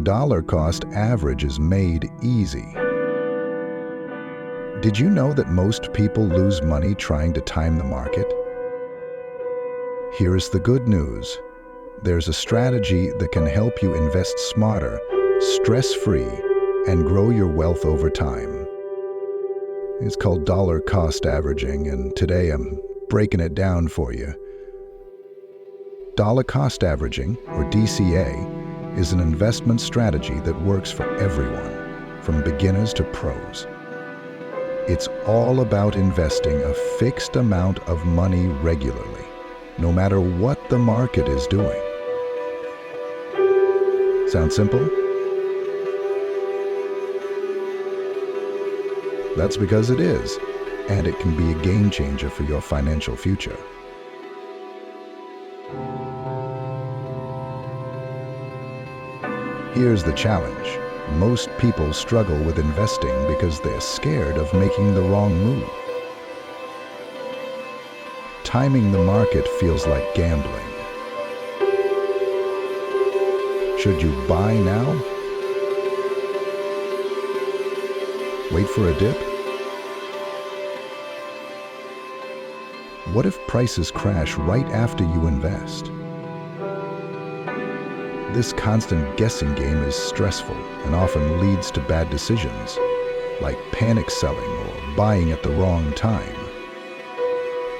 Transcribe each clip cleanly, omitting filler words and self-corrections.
dollar cost average is made easy. Did you know that most people lose money trying to time the market? Here's the good news. There's a strategy that can help you invest smarter, stress-free, and grow your wealth over time. It's called dollar cost averaging, and today I'm breaking it down for you. Dollar cost averaging, or DCA, is an investment strategy that works for everyone, from beginners to pros. It's all about investing a fixed amount of money regularly, no matter what the market is doing. Sound simple? That's because it is, and it can be a game changer for your financial future. Here's the challenge. Most people struggle with investing because they're scared of making the wrong move. Timing the market feels like gambling. Should you buy now? Wait for a dip? What if prices crash right after you invest? This constant guessing game is stressful and often leads to bad decisions, like panic selling or buying at the wrong time.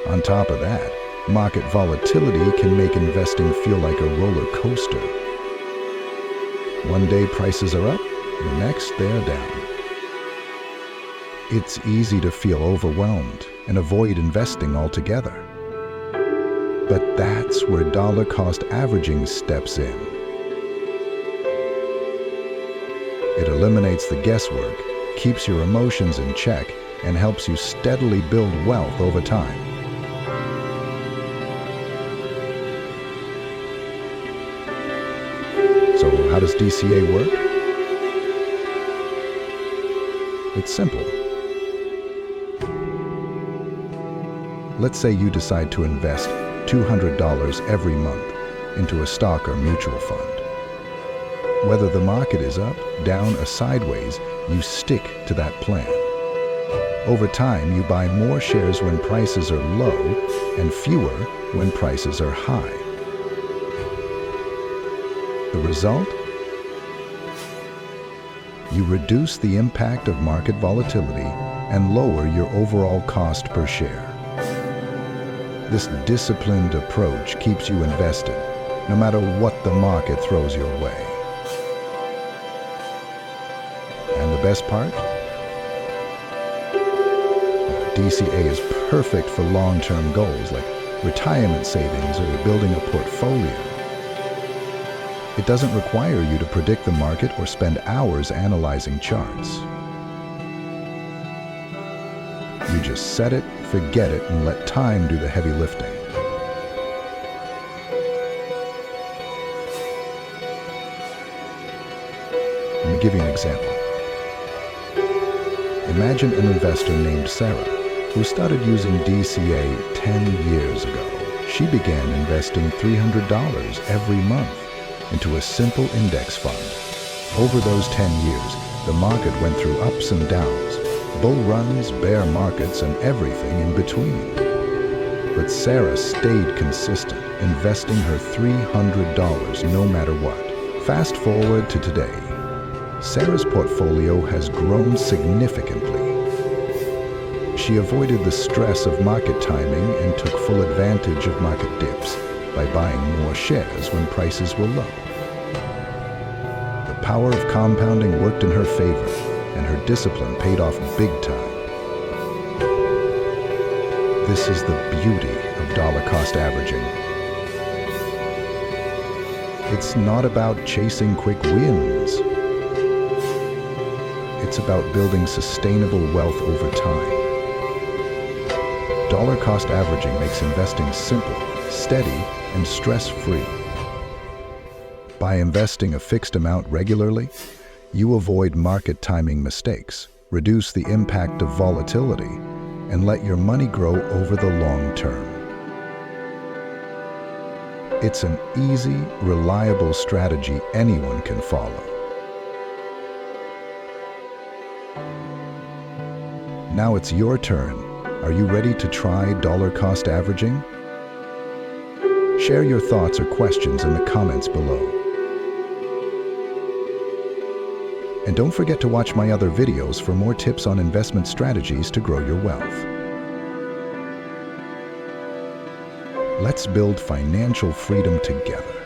On top of that, market volatility can make investing feel like a roller coaster. One day prices are up, the next they're down. It's easy to feel overwhelmed and avoid investing altogether. But that's where dollar cost averaging steps in. It eliminates the guesswork, keeps your emotions in check, and helps you steadily build wealth over time. So how does DCA work? It's simple. Let's say you decide to invest $200 every month into a stock or mutual fund. Whether the market is up, down, or sideways, you stick to that plan. Over time, you buy more shares when prices are low and fewer when prices are high. The result? You reduce the impact of market volatility and lower your overall cost per share. This disciplined approach keeps you invested, no matter what the market throws your way. And the best part? DCA is perfect for long-term goals like retirement savings or building a portfolio. It doesn't require you to predict the market or spend hours analyzing charts. You just set it, forget it, and let time do the heavy lifting. Let me give you an example. Imagine an investor named Sarah, who started using DCA 10 years ago. She began investing $300 every month into a simple index fund. Over those 10 years, the market went through ups and downs, bull runs, bear markets, and everything in between. But Sarah stayed consistent, investing her $300 no matter what. Fast forward to today. Sarah's portfolio has grown significantly. She avoided the stress of market timing and took full advantage of market dips by buying more shares when prices were low. The power of compounding worked in her favor, and her discipline paid off big time. This is the beauty of dollar cost averaging. It's not about chasing quick wins. It's about building sustainable wealth over time. Dollar cost averaging makes investing simple, steady, and stress-free. By investing a fixed amount regularly, you avoid market timing mistakes, reduce the impact of volatility, and let your money grow over the long term. It's an easy, reliable strategy anyone can follow. Now it's your turn. Are you ready to try dollar cost averaging? Share your thoughts or questions in the comments below. And don't forget to watch my other videos for more tips on investment strategies to grow your wealth. Let's build financial freedom together.